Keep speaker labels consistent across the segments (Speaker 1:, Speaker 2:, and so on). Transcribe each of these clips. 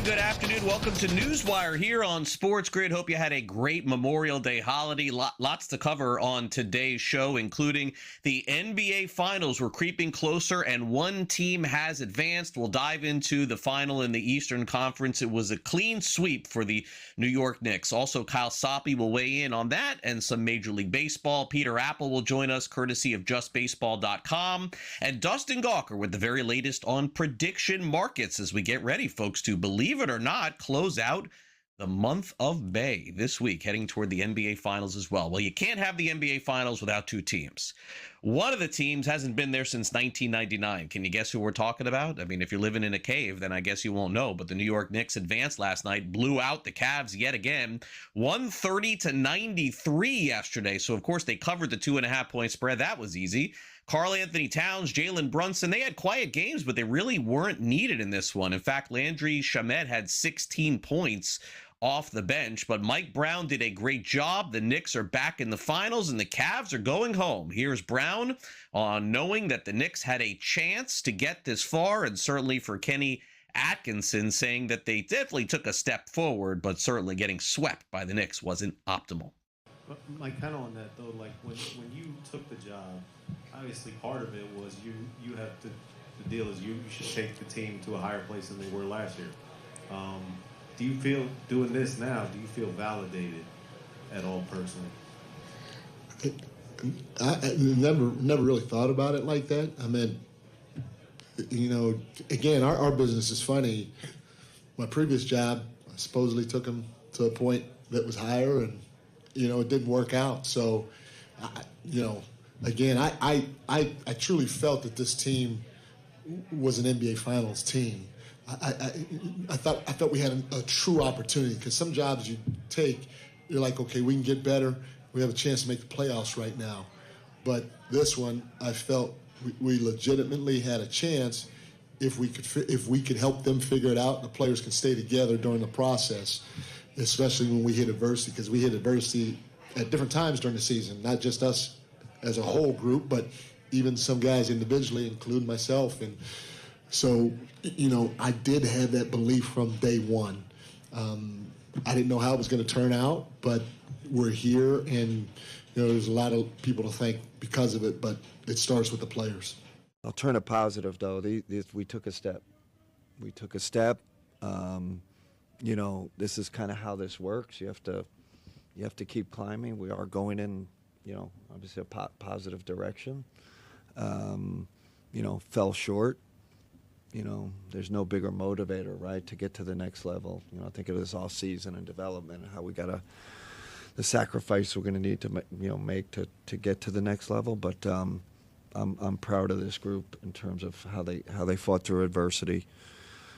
Speaker 1: And good afternoon. Welcome to NewsWire here on SportsGrid. Hope you had a great Memorial Day holiday. Lots to cover on today's show, including the NBA Finals. We're creeping closer, and one team has advanced. We'll dive into the final in the Eastern Conference. It was a clean sweep for the New York Knicks. Also, Kyle Soppe will weigh in on that and some Major League Baseball. Peter Appel will join us, courtesy of JustBaseball.com. And Dustin Gouker with the very latest on prediction markets as we get ready, folks, to believe it or not, close out the month of May this week, heading toward the NBA Finals as well. Well, you can't have the NBA Finals without two teams. One of the teams hasn't been there since 1999. Can you guess who we're talking about? I mean, if you're living in a cave, then I guess you won't know. But the New York Knicks advanced last night, blew out the Cavs yet again, 130-93 yesterday. So, of course, they covered the 2.5-point spread. That was easy. Karl Anthony Towns, Jalen Brunson, they had quiet games, but they really weren't needed in this one. In fact, Landry Shamet had 16 points off the bench, but Mike Brown did a great job. The Knicks are back in the finals, and the Cavs are going home. Here's Brown on knowing that the Knicks had a chance to get this far, and certainly for Kenny Atkinson saying that they definitely took a step forward, but certainly getting swept by the Knicks wasn't optimal.
Speaker 2: Mike, kind of on that though, like when you took the job, obviously part of it was you have to, the deal is you should take the team to a higher place than they were last year. Do you feel doing this now, do you feel validated at all personally?
Speaker 3: I never really thought about it like that. I mean, you know, again, our business is funny. My previous job, I supposedly took him to a point that was higher, and you know, it didn't work out. So, you know, again, I truly felt that this team was an NBA Finals team. I thought we had a true opportunity, because some jobs you take, you're like, okay, we can get better. We have a chance to make the playoffs right now. But this one, I felt we legitimately had a chance if we could help them figure it out, and the players can stay together during the process, especially when we hit adversity, because we hit adversity at different times during the season, not just us as a whole group, but even some guys individually, including myself. And so, you know, I did have that belief from day one. I didn't know how it was going to turn out, but we're here, and you know, there's a lot of people to thank because of it, but it starts with the players.
Speaker 4: I'll turn it positive, though. We took a step. We took a step. You know, this is kind of how this works. You have to keep climbing. We are going in, you know, obviously a positive direction. You know, fell short. You know, there's no bigger motivator, right, to get to the next level. You know, I think of this all season and development, how we got the sacrifice we're going to need to, you know, make to get to the next level. But I'm proud of this group in terms of how they fought through adversity.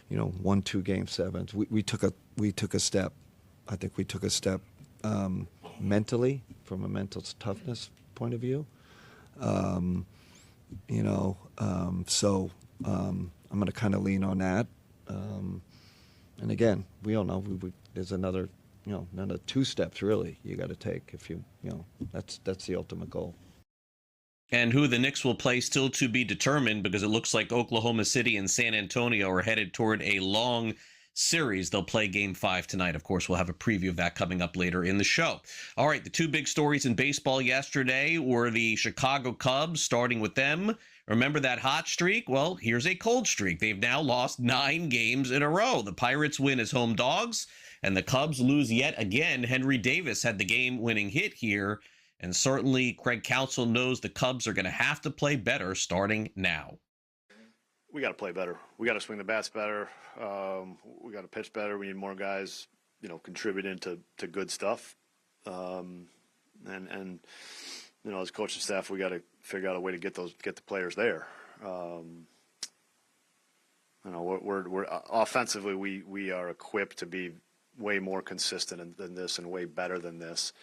Speaker 4: You know, 1-2 game sevens. We took a step. I think we took a step mentally, from a mental toughness point of view. You know, so I'm going to kind of lean on that. And again, we all know there's another 2 steps really you got to take if you know, that's the ultimate goal.
Speaker 1: And who the Knicks will play still to be determined, because it looks like Oklahoma City and San Antonio are headed toward a long series. They'll play Game 5 tonight. Of course, we'll have a preview of that coming up later in the show. All right, the 2 big stories in baseball yesterday were the Chicago Cubs, starting with them. Remember that hot streak? Well, here's a cold streak. They've now lost 9 games in a row. The Pirates win as home dogs, and the Cubs lose yet again. Henry Davis had the game-winning hit here. And certainly Craig Counsell knows the Cubs are going to have to play better starting now.
Speaker 5: We got to play better. We got to swing the bats better. We got to pitch better. We need more guys, you know, contributing to good stuff. And you know, as coaching staff, we got to figure out a way to get the players there. You know, we're offensively, we are equipped to be way more consistent than this and way better than this.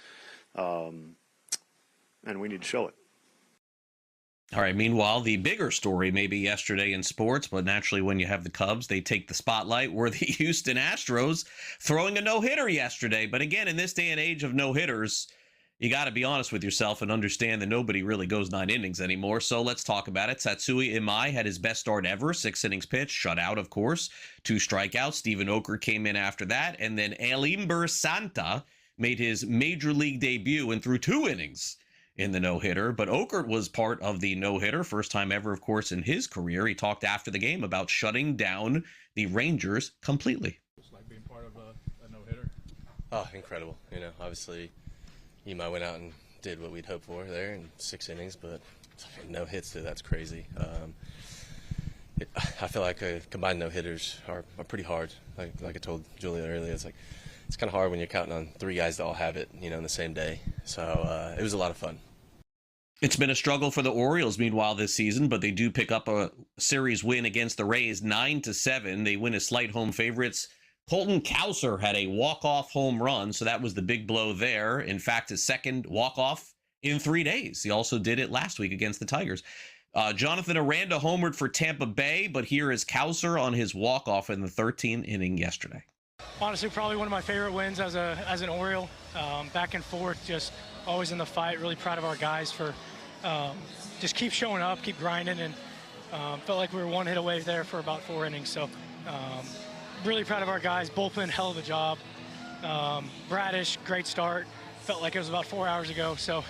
Speaker 5: And we need to show it.
Speaker 1: All right. Meanwhile, the bigger story maybe yesterday in sports, but naturally when you have the Cubs, they take the spotlight, were the Houston Astros throwing a no-hitter yesterday. But again, in this day and age of no-hitters, you got to be honest with yourself and understand that nobody really goes 9 innings anymore. So let's talk about it. Satsui Imai had his best start ever, 6 innings pitched, shut out, of course, 2 strikeouts. Stephen Oker came in after that. And then Elimber Santa made his major league debut and threw 2 innings in the no-hitter. But Oker was part of the no-hitter, first time ever, of course, in his career. He talked after the game about shutting down the Rangers completely.
Speaker 6: It's like being part of a no-hitter.
Speaker 7: Oh, incredible. Obviously, Imai went out and did what we'd hoped for there in 6 innings, but no hits, that's crazy. I feel like combined no-hitters are pretty hard. Like I told Julia earlier, it's kind of hard when you're counting on 3 guys to all have it, in the same day. So it was a lot of fun.
Speaker 1: It's been a struggle for the Orioles, meanwhile, this season, but they do pick up a series win against the Rays, 9-7. They win as slight home favorites. Colton Cowser had a walk-off home run, so that was the big blow there. In fact, his second walk-off in 3 days. He also did it last week against the Tigers. Jonathan Aranda homered for Tampa Bay, but here is Cowser on his walk-off in the 13th inning yesterday.
Speaker 8: Honestly, probably one of my favorite wins as an Oriole. Back and forth, just always in the fight. Really proud of our guys for just keep showing up, keep grinding, and felt like we were 1 hit away there for about 4 innings. So really proud of our guys. Bullpen, hell of a job. Bradish, great start. Felt like it was about 4 hours ago. So.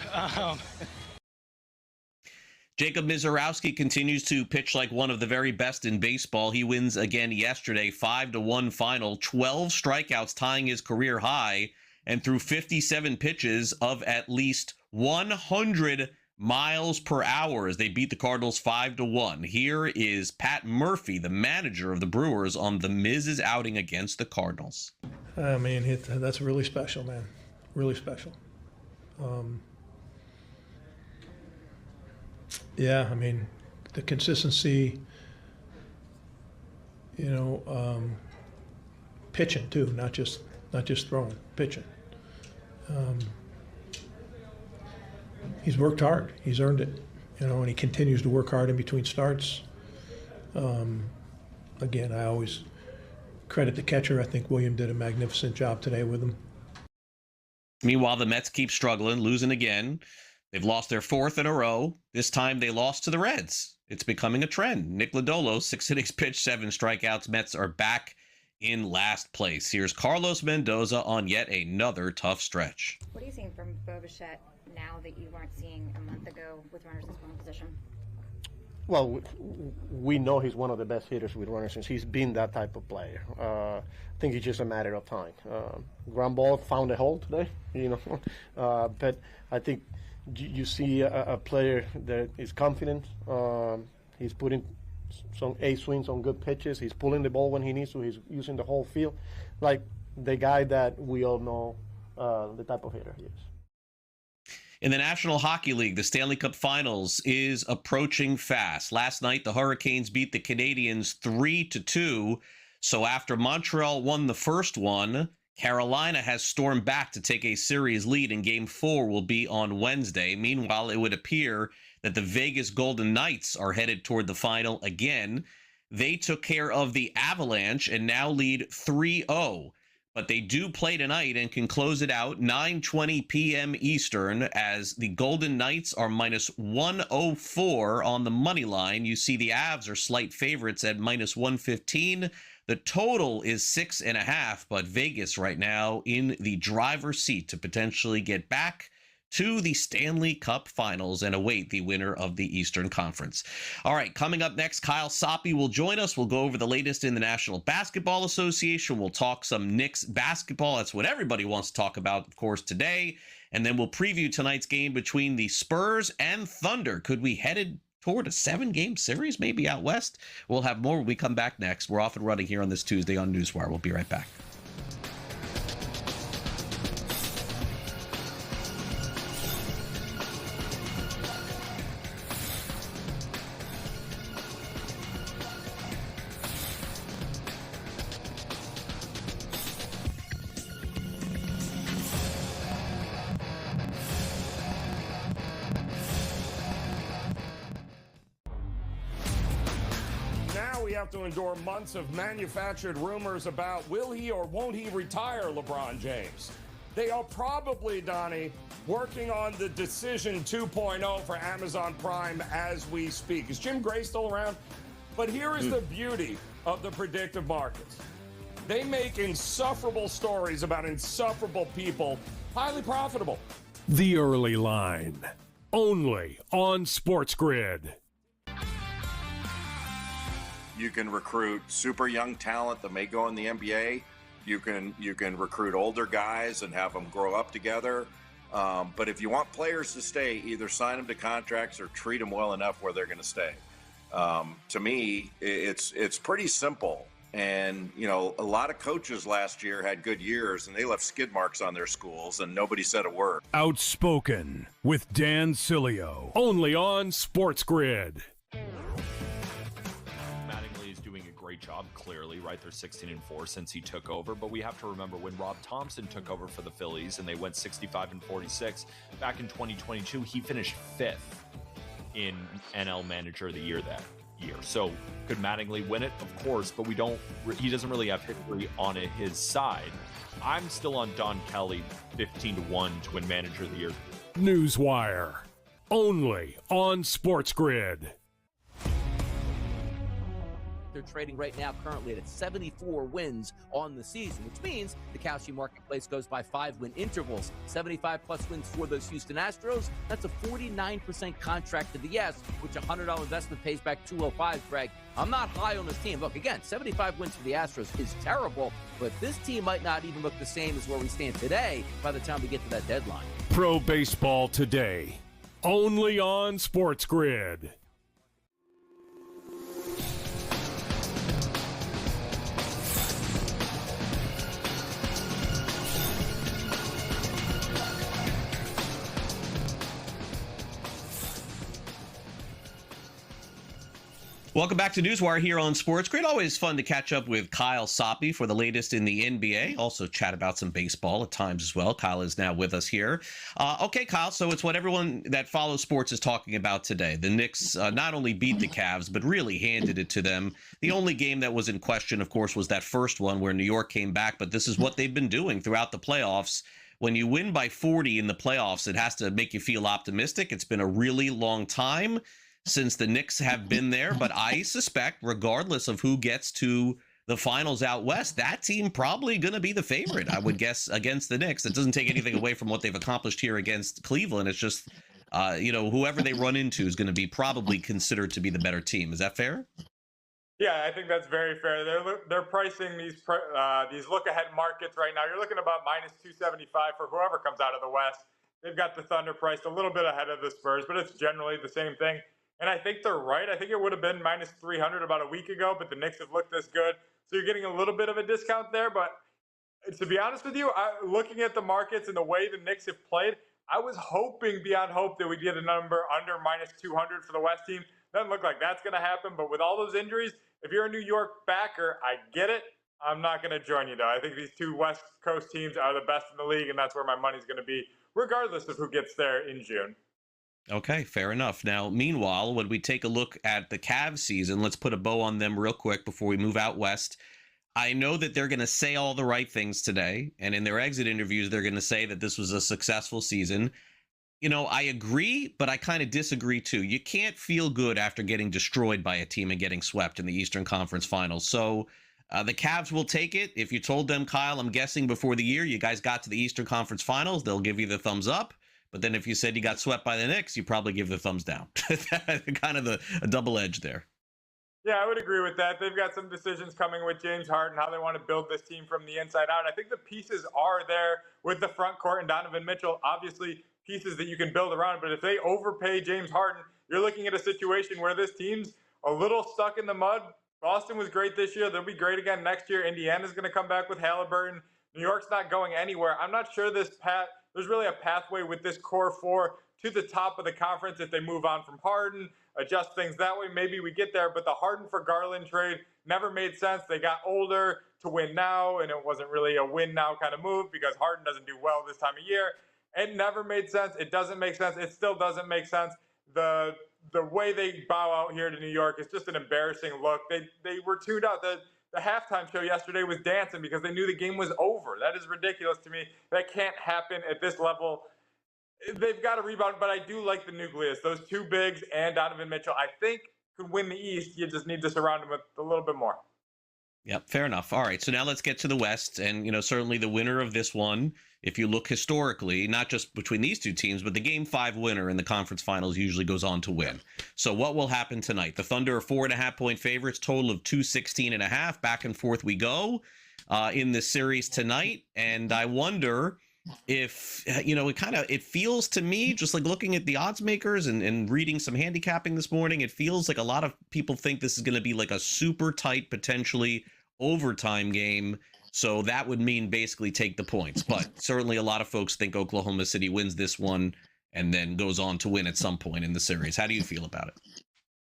Speaker 1: Jacob Mizorowski continues to pitch like one of the very best in baseball. He wins again yesterday, 5-1 final, 12 strikeouts, tying his career high, and threw 57 pitches of at least 100 miles per hour as they beat the Cardinals 5-1. Here is Pat Murphy, the manager of the Brewers, on the Miz's outing against the Cardinals.
Speaker 9: I mean, that's really special, man. Really special. Yeah, I mean, the consistency, pitching too, not just throwing, pitching. He's worked hard. He's earned it, and he continues to work hard in between starts. Again, I always credit the catcher. I think William did a magnificent job today with him.
Speaker 1: Meanwhile, the Mets keep struggling, losing again. They've lost their 4th in a row. This time they lost to the Reds. It's becoming a trend. Nick Lodolo, 6 innings pitched, 7 strikeouts. Mets are back in last place. Here's Carlos Mendoza on yet another tough stretch.
Speaker 10: What are you seeing from Bo Bichette now that you weren't seeing a month ago with runners in scoring position?
Speaker 11: Well, we know he's one of the best hitters with runners since he's been that type of player. I think it's just a matter of time. Ground ball found a hole today, but I think you see a player that is confident. He's putting some A swings on good pitches. He's pulling the ball when he needs to. He's using the whole field. Like the guy that we all know the type of hitter he is.
Speaker 1: In the National Hockey League, the Stanley Cup Finals is approaching fast. Last night, the Hurricanes beat the Canadiens 3-2. So after Montreal won the first one, Carolina has stormed back to take a series lead, and Game 4 will be on Wednesday. Meanwhile, it would appear that the Vegas Golden Knights are headed toward the final again. They took care of the Avalanche and now lead 3-0. But they do play tonight and can close it out 9:20 p.m. Eastern as the Golden Knights are minus 104 on the money line. You see the Avs are slight favorites at minus 115. The total is 6.5, but Vegas right now in the driver's seat to potentially get back to the Stanley Cup Finals and await the winner of the Eastern Conference. All right, coming up next, Kyle Soppe will join us. We'll go over the latest in the National Basketball Association. We'll talk some Knicks basketball. That's what everybody wants to talk about, of course, today. And then we'll preview tonight's game between the Spurs and Thunder. Could we headed toward a 7-game series, maybe out west? We'll have more when we come back next. We're off and running here on this Tuesday on NewsWire. We'll be right back.
Speaker 12: To endure months of manufactured rumors about will he or won't he retire LeBron James. They are probably, Donnie, working on the Decision 2.0 for Amazon Prime as we speak. Is Jim Gray still around? But here is the beauty of the predictive markets. They make insufferable stories about insufferable people highly profitable.
Speaker 13: The Early Line, only on SportsGrid.
Speaker 14: You can recruit super young talent that may go in the NBA. You can recruit older guys and have them grow up together. But if you want players to stay, either sign them to contracts or treat them well enough where they're going to stay. To me, it's pretty simple. And, you know, a lot of coaches last year had good years and they left skid marks on their schools and nobody said a word.
Speaker 13: Outspoken with Dan Cilio, only on SportsGrid.
Speaker 15: Mattingly is doing a great job, clearly, right? They're 16-4 since he took over, but we have to remember when Rob Thompson took over for the Phillies and they went 65-46 back in 2022, he finished 5th in NL Manager of the Year that year. So could Mattingly win it? Of course, but he doesn't really have history on his side. I'm still on Don Kelly 15-1 to win Manager of the Year.
Speaker 13: NewsWire, only on SportsGrid.
Speaker 16: They're trading right now currently at 74 wins on the season, which means the Kalshi marketplace goes by 5-win intervals. 75-plus wins for those Houston Astros. That's a 49% contract to the yes, which a $100 investment pays back $205, Greg. I'm not high on this team. Look, again, 75 wins for the Astros is terrible, but this team might not even look the same as where we stand today by the time we get to that deadline.
Speaker 13: Pro Baseball Today, only on SportsGrid.
Speaker 1: Welcome back to NewsWire here on SportsGrid. Always fun to catch up with Kyle Soppe for the latest in the NBA. Also chat about some baseball at times as well. Kyle is now with us here. Okay, Kyle, so it's what everyone that follows sports is talking about today. The Knicks not only beat the Cavs, but really handed it to them. The only game that was in question, of course, was that first one where New York came back, but this is what they've been doing throughout the playoffs. When you win by 40 in the playoffs, it has to make you feel optimistic. It's been a really long time since the Knicks have been there, but I suspect, regardless of who gets to the finals out west, that team probably going to be the favorite, I would guess, against the Knicks. It doesn't take anything away from what they've accomplished here against Cleveland. It's just, whoever they run into is going to be probably considered to be the better team. Is that fair?
Speaker 17: Yeah, I think that's very fair. They're pricing these look-ahead markets right now. You're looking at about minus 275 for whoever comes out of the West. They've got the Thunder priced a little bit ahead of the Spurs, but it's generally the same thing. And I think they're right. I think it would have been minus 300 about a week ago, but the Knicks have looked this good. So you're getting a little bit of a discount there. But to be honest with you, looking at the markets and the way the Knicks have played, I was hoping beyond hope that we'd get a number under minus 200 for the West team. Doesn't look like that's going to happen. But with all those injuries, if you're a New York backer, I get it. I'm not going to join you, though. I think these two West Coast teams are the best in the league, and that's where my money's going to be, regardless of who gets there in June.
Speaker 1: Okay, fair enough. Now, meanwhile, when we take a look at the Cavs season, let's put a bow on them real quick before we move out west. I know that they're going to say all the right things today, and in their exit interviews, they're going to say that this was a successful season. You know, I agree, but I kind of disagree too. You can't feel good after getting destroyed by a team and getting swept in the Eastern Conference Finals. So the Cavs will take it. If you told them, Kyle, I'm guessing before the year you guys got to the Eastern Conference Finals, they'll give you the thumbs up. But then if you said you got swept by the Knicks, you probably give the thumbs down. Kind of a double edge there.
Speaker 17: Yeah, I would agree with that. They've got some decisions coming with James Harden, how they want to build this team from the inside out. I think the pieces are there with the front court and Donovan Mitchell. Obviously, pieces that you can build around. But if they overpay James Harden, you're looking at a situation where this team's a little stuck in the mud. Boston was great this year. They'll be great again next year. Indiana's going to come back with Halliburton. New York's not going anywhere. I'm not sure there's really a pathway with this core four to the top of the conference if they move on from Harden, adjust things that way. Maybe we get there, but the Harden for Garland trade never made sense. They got older to win now, and it wasn't really a win now kind of move because Harden doesn't do well this time of year. It never made sense. It doesn't make sense. It still doesn't make sense. The way they bow out here to New York is just an embarrassing look. They were tuned out. The halftime show yesterday was dancing because they knew the game was over. That is ridiculous to me. That can't happen at this level. they've got to rebound, but I do like the nucleus. Those two bigs and Donovan Mitchell, I think, could win the East. You just need to surround them with a little bit more.
Speaker 1: Yep, fair enough. All right, so now let's get to the West, and certainly the winner of this one, if you look historically, not just between these two teams, but the Game 5 winner in the conference finals usually goes on to win. So what will happen tonight? The Thunder are 4.5-point favorites, total of 216.5. Back and forth we go in this series tonight, and I wonder if it feels to me, just like looking at the odds makers and reading some handicapping this morning, it feels like a lot of people think this is going to be like a super tight, potentially overtime game. So that would mean basically take the points, but certainly a lot of folks think Oklahoma City wins this one and then goes on to win at some point in the series. How do you feel about it?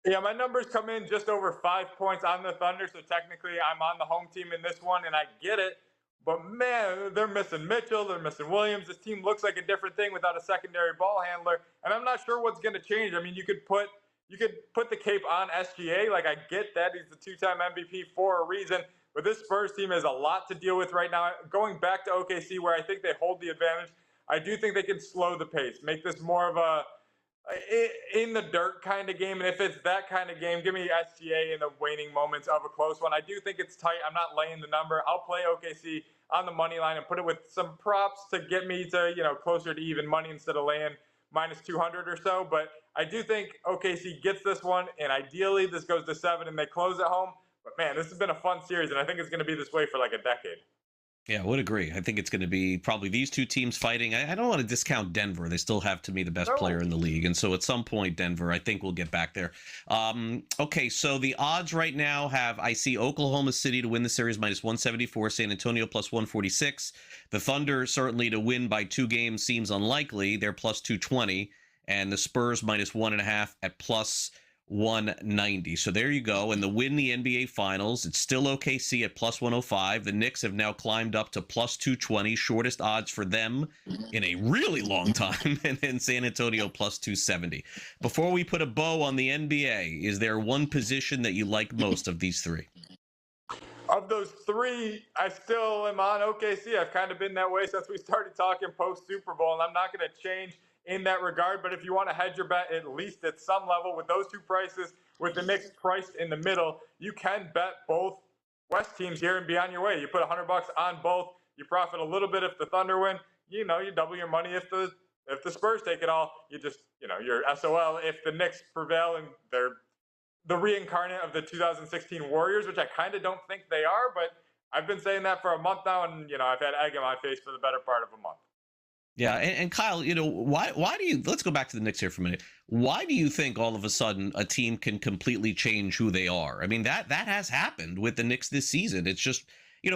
Speaker 17: Yeah, my numbers come in just over 5 points on the Thunder, so technically I'm on the home team in this one, and I get it. But, man, they're missing Mitchell. They're missing Williams. This team looks like a different thing without a secondary ball handler. And I'm not sure what's going to change. I mean, you could put the cape on SGA. Like, I get that. He's the two-time MVP for a reason. But this Spurs team has a lot to deal with right now. Going back to OKC, where I think they hold the advantage, I do think they can slow the pace, make this more of a in the dirt kind of game. And if it's that kind of game, give me SGA in the waning moments of a close one. I do think it's tight. I'm not laying the number. I'll play OKC on the money line and put it with some props to get me to, closer to even money instead of laying minus 200 or so. But I do think OKC gets this one, and ideally this goes to 7 and they close at home. But, man, this has been a fun series, and I think it's going to be this way for like a decade.
Speaker 1: Yeah, I would agree. I think it's going to be probably these two teams fighting. I don't want to discount Denver. They still have, to me, the best player in the league. And so at some point, Denver, I think we'll get back there. Okay, so the odds right now I see Oklahoma City to win the series minus 174, San Antonio plus 146. The Thunder certainly to win by 2 games seems unlikely. They're plus 220. And the Spurs minus 1.5 at plus 190. So there you go. And the win the NBA Finals, it's still OKC at plus 105. The Knicks have now climbed up to plus 220, shortest odds for them in a really long time. And then San Antonio plus 270. Before we put a bow on the NBA, is there one position that you like most of these three?
Speaker 17: Of those 3, I still am on OKC. I've kind of been that way since we started talking post Super Bowl, and I'm not going to change in that regard. But if you want to hedge your bet, at least at some level, with those 2 prices, with the Knicks priced in the middle, you can bet both West teams here and be on your way. You put $100 on both, you profit a little bit if the Thunder win. You double your money if the Spurs take it all. You just, you're SOL if the Knicks prevail and they're the reincarnate of the 2016 Warriors, which I kind of don't think they are. But I've been saying that for a month now, and I've had egg in my face for the better part of a month.
Speaker 1: Yeah, and Kyle, why do you, let's go back to the Knicks here for a minute. Why do you think all of a sudden a team can completely change who they are? I mean, that has happened with the Knicks this season. It's just,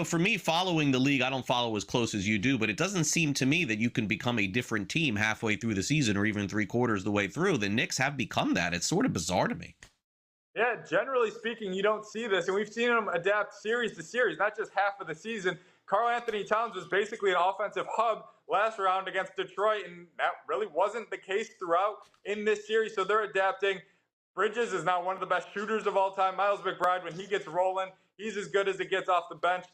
Speaker 1: for me, following the league, I don't follow as close as you do, but it doesn't seem to me that you can become a different team halfway through the season or even 3/4 the way through. The Knicks have become that. It's sort of bizarre to me.
Speaker 17: Yeah, generally speaking, you don't see this, and we've seen them adapt series to series, not just half of the season. Karl Anthony Towns was basically an offensive hub last round against Detroit, and that really wasn't the case throughout in this series, so they're adapting. Bridges is now one of the best shooters of all time. Miles McBride, when he gets rolling, he's as good as it gets off the bench.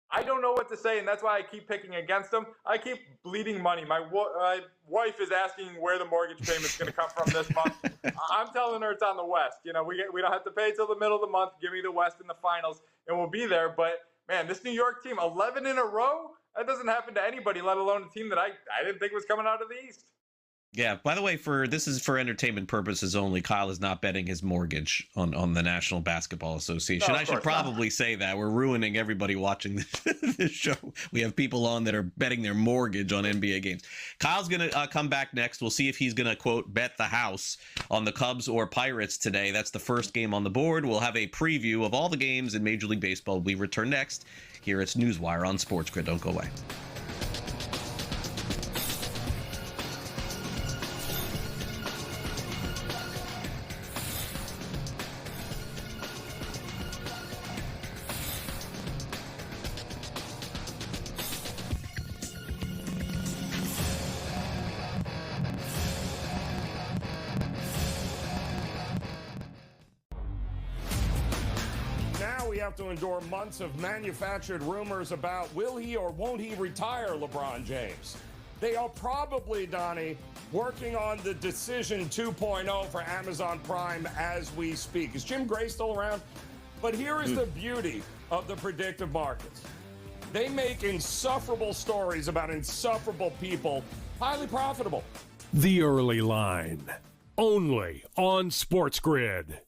Speaker 17: I don't know what to say, and that's why I keep picking against them. I keep bleeding money. My wife is asking where the mortgage payment's going to come from this month. I'm telling her it's on the West. We don't have to pay till the middle of the month. Give me the West in the finals, and we'll be there. But, man, this New York team, 11 in a row, that doesn't happen to anybody, let alone a team that I didn't think was coming out of the East.
Speaker 1: Yeah, by the way, this is for entertainment purposes only. Kyle is not betting his mortgage on the National Basketball Association.
Speaker 17: No,
Speaker 1: I should probably say that. We're ruining everybody watching this show. We have people on that are betting their mortgage on NBA games. Kyle's going to come back next. We'll see if he's going to, quote, bet the house on the Cubs or Pirates today. That's the first game on the board. We'll have a preview of all the games in Major League Baseball. We return next. Here it's NewsWire on SportsGrid. Don't go away.
Speaker 12: To endure months of manufactured rumors about will he or won't he retire LeBron James. They are probably, Donnie, working on the Decision 2.0 for Amazon Prime as we speak. Is Jim Gray still around? But here is the beauty of the predictive markets. They make insufferable stories about insufferable people highly profitable.
Speaker 13: The Early Line, only on SportsGrid.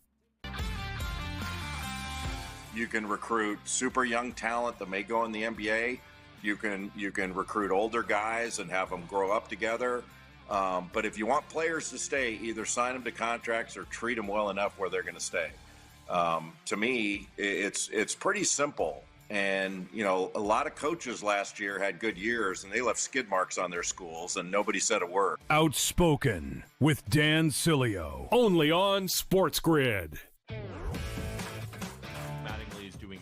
Speaker 14: You can recruit super young talent that may go in the NBA. You can recruit older guys and have them grow up together. But if you want players to stay, either sign them to contracts or treat them well enough where they're going to stay. To me, it's pretty simple. And, you know, a lot of coaches last year had good years and they left skid marks on their schools and nobody said a word.
Speaker 13: Outspoken with Dan Cilio, only on SportsGrid.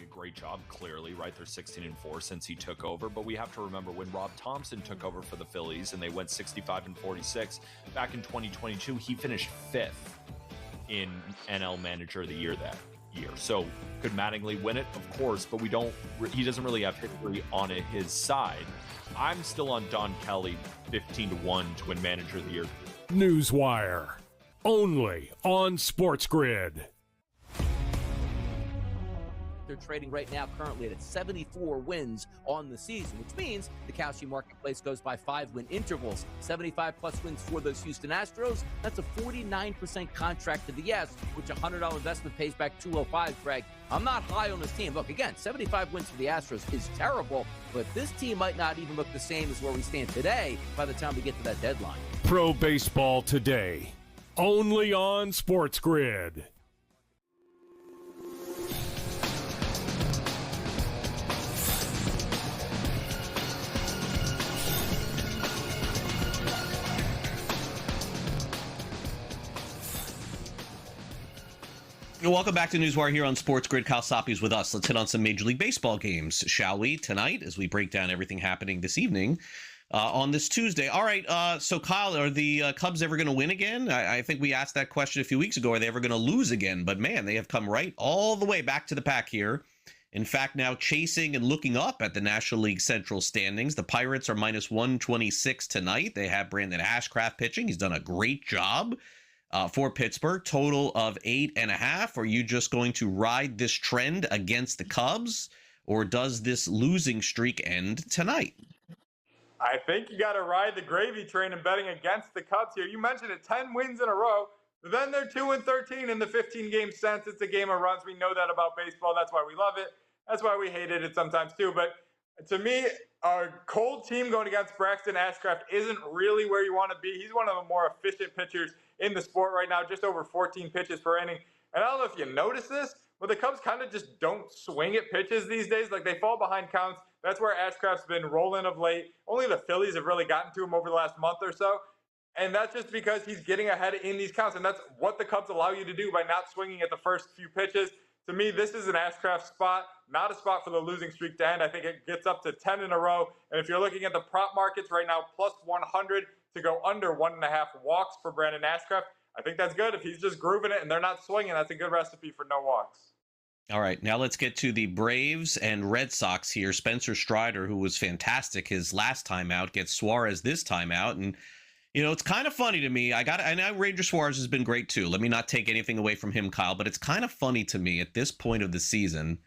Speaker 15: Great job, clearly, right? They're 16-4 since he took over, but we have to remember when Rob Thompson took over for the Phillies and they went 65-46 back in 2022, he finished 5th in NL Manager of the Year that year. So could Mattingly win it? Of course, but he doesn't really have history on his side. I'm still on Don Kelly 15-1 to win Manager of the Year.
Speaker 13: NewsWire, only on SportsGrid.
Speaker 16: They're trading right now currently at 74 wins on the season, which means the Kalshi marketplace goes by 5-win intervals. 75-plus wins for those Houston Astros. That's a 49% contract to the yes, which a $100 investment pays back $205, Greg. I'm not high on this team. Look, again, 75 wins for the Astros is terrible, but this team might not even look the same as where we stand today by the time we get to that deadline.
Speaker 13: Pro Baseball Today, only on SportsGrid.
Speaker 1: Welcome back to NewsWire here on SportsGrid. Kyle Soppe is with us. Let's hit on some Major League Baseball games, shall we, tonight, as we break down everything happening this evening on this Tuesday. All right, so Kyle, are the Cubs ever going to win again? I think we asked that question a few weeks ago. Are they ever going to lose again? But, man, they have come right all the way back to the pack here. In fact, now chasing and looking up at the National League Central standings. The Pirates are minus 126 tonight. They have Brandon Ashcraft pitching. He's done a great job. For Pittsburgh, total of 8.5. Are you just going to ride this trend against the Cubs, or does this losing streak end tonight?
Speaker 17: I think you got to ride the gravy train and betting against the Cubs here. You mentioned it, 10 wins in a row. Then they're 2-13 in the 15 games since. It's a game of runs. We know that about baseball. That's why we love it. That's why we hated it sometimes too. But to me, a cold team going against Braxton Ashcraft isn't really where you want to be. He's one of the more efficient pitchers in the sport right now, just over 14 pitches per inning. And I don't know if you notice this, but the Cubs kind of just don't swing at pitches these days. Like, they fall behind counts. That's where Ashcraft's been rolling of late. Only the Phillies have really gotten to him over the last month or so. And that's just because he's getting ahead in these counts. And that's what the Cubs allow you to do by not swinging at the first few pitches. To me, this is an Ashcraft spot, not a spot for the losing streak to end. I think it gets up to 10 in a row. And if you're looking at the prop markets right now, plus 100 to go under 1.5 walks for Brandon Ashcraft, I think that's good. If he's just grooving it and they're not swinging, that's a good recipe for no walks.
Speaker 1: All right, now let's get to the Braves and Red Sox here. Spencer Strider, who was fantastic his last time out, gets Suarez this time out. And, you know, it's kind of funny to me. I know Ranger Suarez has been great too. Let me not take anything away from him, Kyle, but it's kind of funny to me at this point of the season.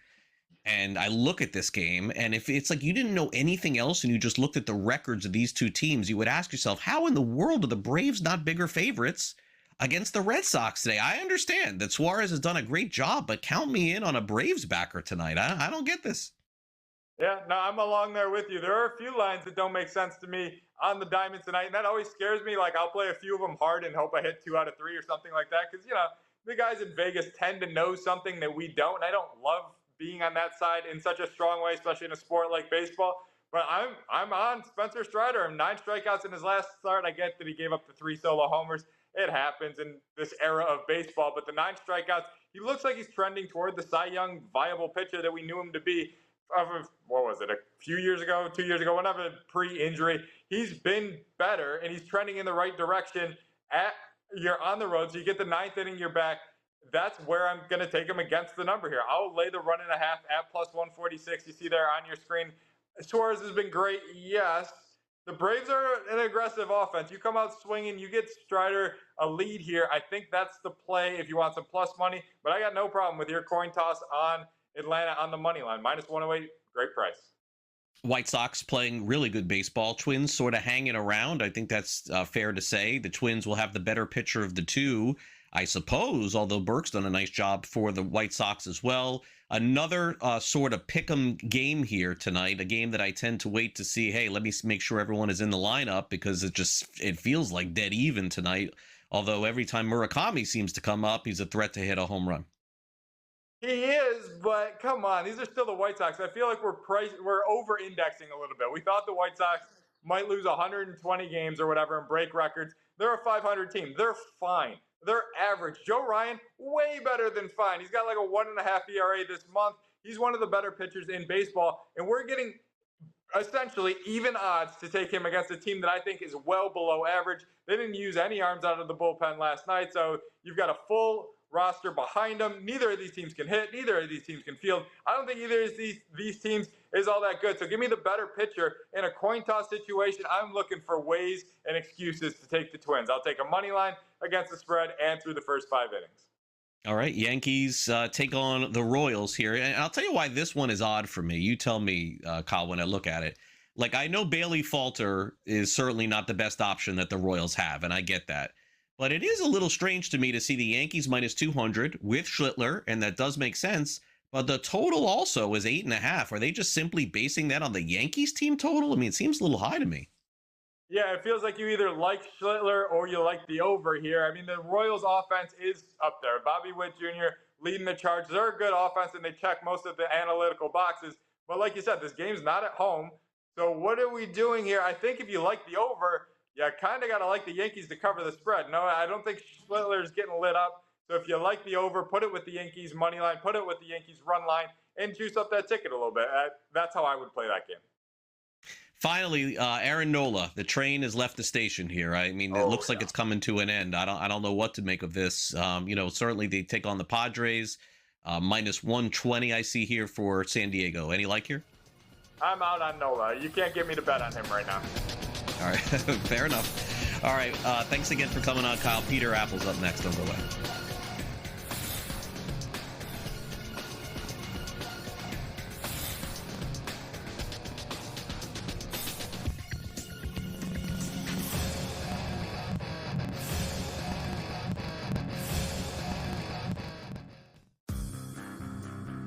Speaker 1: And I look at this game, and if it's like you didn't know anything else and you just looked at the records of these two teams, you would ask yourself, how in the world are the Braves not bigger favorites against the Red Sox today? I understand that Suarez has done a great job, but count me in on a Braves backer tonight. I don't get this.
Speaker 17: Yeah, no, I'm along there with you. There are a few lines that don't make sense to me on the diamond tonight, and that always scares me. Like, I'll play a few of them hard and hope I hit 2 out of 3 or something like that, because, you know, the guys in Vegas tend to know something that we don't, and I don't love being on that side in such a strong way, especially in a sport like baseball. But I'm on Spencer Strider. 9 strikeouts in his last start. I get that he gave up the 3 solo homers. It happens in this era of baseball. But the 9 strikeouts, he looks like he's trending toward the Cy Young viable pitcher that we knew him to be. What was it, a few years ago, 2 years ago, whenever pre-injury. He's been better, and he's trending in the right direction. You're on the road, so you get the 9th inning, you're back. That's where I'm going to take him against the number here. I'll lay the 1.5 at plus 146. You see there on your screen. Suarez has been great, yes, The Braves are an aggressive offense. You come out swinging, you get Strider a lead here. I think that's the play if you want some plus money. But I got no problem with your coin toss on Atlanta on the money line. -108, great price.
Speaker 1: White Sox playing really good baseball. Twins sort of hanging around. I think that's fair to say. The Twins will have the better pitcher of the two, I suppose, although Burke's done a nice job for the White Sox as well. Another sort of pick'em game here tonight, a game that I tend to wait to see, hey, let me make sure everyone is in the lineup, because it feels like dead even tonight, although every time Murakami seems to come up, he's a threat to hit a home run.
Speaker 17: He is, but come on, these are still the White Sox. I feel like we're over-indexing a little bit. We thought the White Sox might lose 120 games or whatever and break records. They're a 500 team. They're fine. They're average. Joe Ryan, way better than fine. He's got like a 1.5 ERA this month. He's one of the better pitchers in baseball, and we're getting essentially even odds to take him against a team that I think is well below average. They didn't use any arms out of the bullpen last night, so you've got a full roster behind them. Neither of these teams can hit. Neither of these teams can field. I don't think either of these teams is all that good. So give me the better pitcher in a coin toss situation. I'm looking for ways and excuses to take the Twins. I'll take a money line against the spread and through the first 5 innings.
Speaker 1: All right, Yankees take on the Royals here. And I'll tell you why this one is odd for me. You tell me, Kyle, when I look at it. Like, I know Bailey Falter is certainly not the best option that the Royals have, and I get that. But it is a little strange to me to see the Yankees -200 with Schlittler, and that does make sense. But the total also is 8.5. Are they just simply basing that on the Yankees team total? I mean, it seems a little high to me.
Speaker 17: Yeah, it feels like you either like Schlittler or you like the over here. I mean, the Royals offense is up there. Bobby Witt Jr. leading the charge. They're a good offense, and they check most of the analytical boxes. But like you said, this game's not at home. So what are we doing here? I think if you like the over, you kind of got to like the Yankees to cover the spread. No, I don't think Schlittler's getting lit up. So if you like the over, put it with the Yankees money line, put it with the Yankees run line, and juice up that ticket a little bit. That's how I would play that game.
Speaker 1: Finally, Aaron Nola, the train has left the station here. I mean, it looks like it's coming to an end. I don't know what to make of this. Certainly they take on the Padres. -120 I see here for San Diego. Any like here?
Speaker 17: I'm out on Nola. You can't get me to bet on him right now.
Speaker 1: All right, fair enough. All right, thanks again for coming on, Kyle. Peter Appel's up next. Don't go away.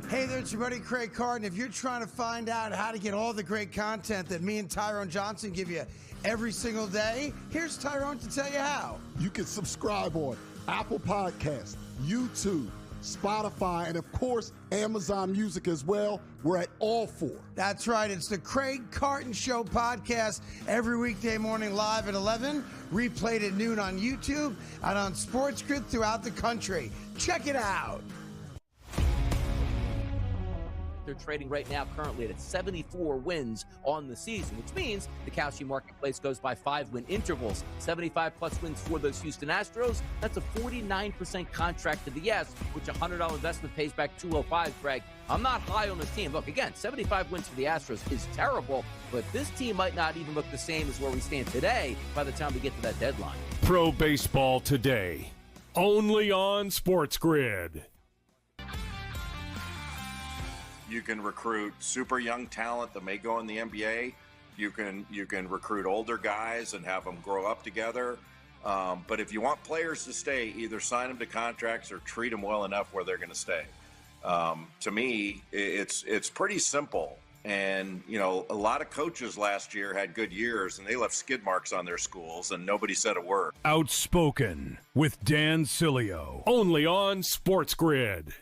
Speaker 18: Hey there, it's your buddy Craig Carton. If you're trying to find out how to get all the great content that me and Tyrone Johnson give you every single day, here's Tyrone to tell you how.
Speaker 19: You can subscribe on Apple Podcasts, YouTube, Spotify, and of course, Amazon Music as well. We're at all 4.
Speaker 18: That's right. It's the Craig Carton Show podcast every weekday morning live at 11, replayed at noon on YouTube and on SportsGrid throughout the country. Check it out.
Speaker 16: They're trading right now currently at 74 wins on the season, which means the Kalshi marketplace goes by 5-win intervals. 75-plus wins for those Houston Astros. That's a 49% contract to the yes, which a $100 investment pays back $205, Greg. I'm not high on this team. Look, again, 75 wins for the Astros is terrible, but this team might not even look the same as where we stand today by the time we get to that deadline.
Speaker 13: Pro Baseball Today, only on SportsGrid.
Speaker 14: You can recruit super young talent that may go in the NBA. You can recruit older guys and have them grow up together. But if you want players to stay, either sign them to contracts or treat them well enough where they're going to stay. To me, it's pretty simple. And, a lot of coaches last year had good years and they left skid marks on their schools and nobody said a word.
Speaker 13: Outspoken with Dan Cilio, only on SportsGrid.